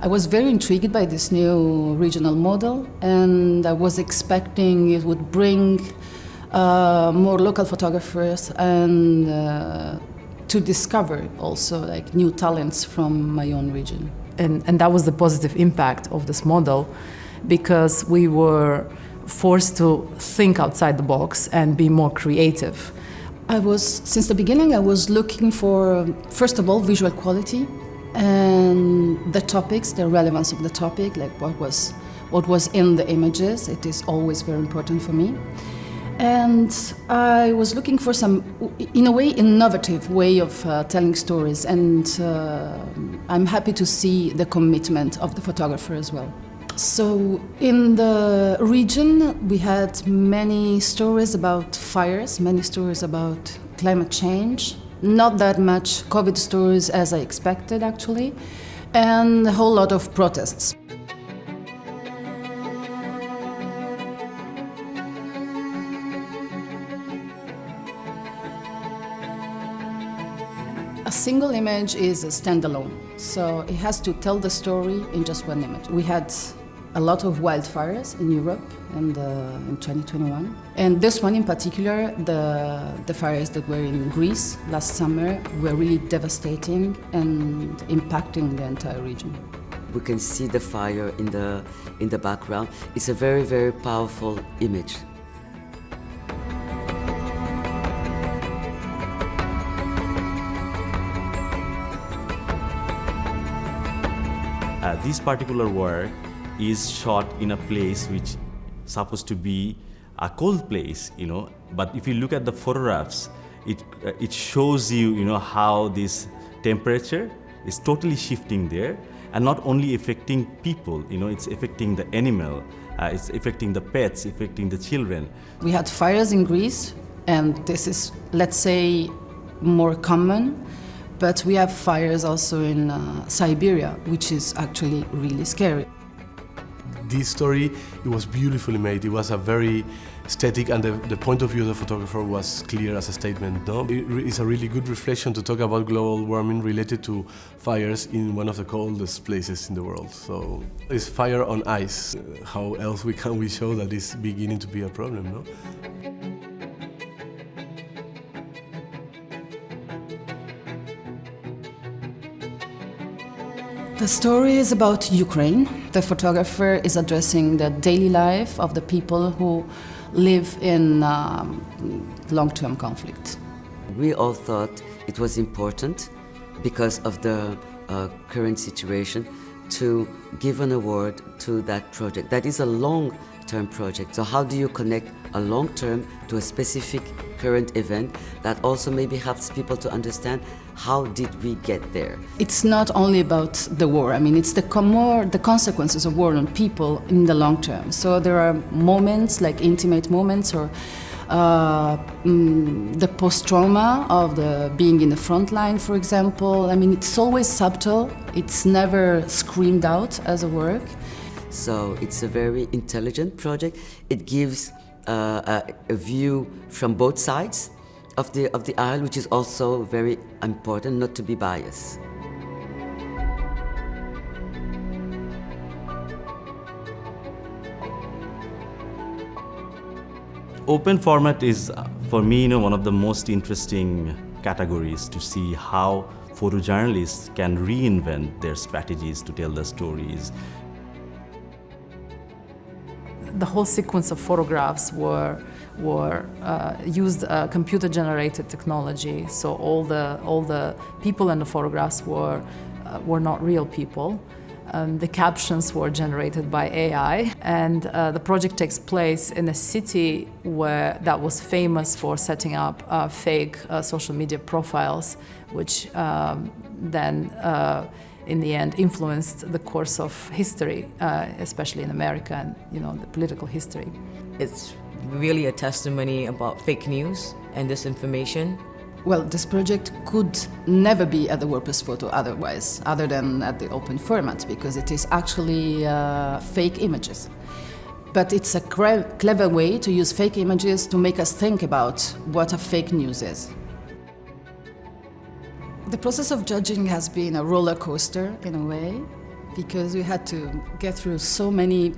I was very intrigued by this new regional model, and I was expecting it would bring more local photographers and to discover also like new talents from my own region. And that was the positive impact of this model, because we were forced to think outside the box and be more creative. Since the beginning, I was looking for, first of all, visual quality and the topics, the relevance of the topic, like what was in the images. It is always very important for me. And I was looking for some, in a way, innovative way of telling stories, and I'm happy to see the commitment of the photographer as well. So in the region, we had many stories about fires, many stories about climate change, not that much COVID stories as I expected, actually, and a whole lot of protests. A single image is a standalone, so it has to tell the story in just one image. We had a lot of wildfires in Europe in 2021. And this one in particular, the fires that were in Greece last summer, were really devastating and impacting the entire region. We can see the fire in the background. It's a very, very powerful image. This particular work is shot in a place which is supposed to be a cold place, but if you look at the photographs, it shows you, how this temperature is totally shifting there, and not only affecting people, it's affecting the animal, it's affecting the pets, affecting the children. We had fires in Greece, and this is, let's say, more common. But we have fires also in Siberia, which is actually really scary. This story, it was beautifully made. It was a very aesthetic, and the point of view of the photographer was clear as a statement. No? It's a really good reflection to talk about global warming related to fires in one of the coldest places in the world. So it's fire on ice. How else can we show that it's beginning to be a problem, no? The story is about Ukraine. The photographer is addressing the daily life of the people who live in long-term conflict. We all thought it was important, because of the current situation, to give an award to that project. That is a long-term project. So how do you connect a long-term to a specific current event that also maybe helps people to understand how did we get there? It's not only about the war. I mean, it's the consequences of war on people in the long term. So there are moments, like intimate moments, or the post-trauma of being in the front line, for example. I mean, it's always subtle. It's never screamed out as a work. So it's a very intelligent project. It gives a view from both sides of the aisle, which is also very important, not to be biased. Open format is, for me, one of the most interesting categories to see how photojournalists can reinvent their strategies to tell the stories. The whole sequence of photographs used computer-generated technology, so all the people in the photographs were not real people. The captions were generated by AI, and the project takes place in a city that was famous for setting up fake social media profiles, which then in the end influenced the course of history, especially in America, and the political history. It's really a testimony about fake news and disinformation. Well, this project could never be at the WordPress photo other than at the open format, because it is actually fake images. But it's a clever way to use fake images to make us think about what a fake news is. The process of judging has been a roller coaster in a way. because we had to get through so many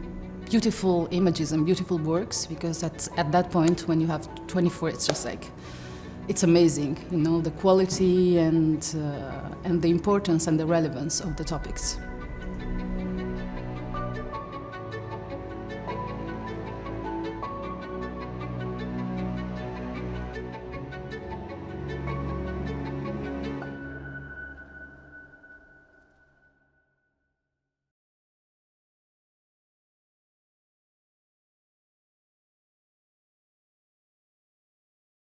beautiful images and beautiful works, because at that point when you have 24, it's just like, it's amazing, you know, the quality and the importance and the relevance of the topics.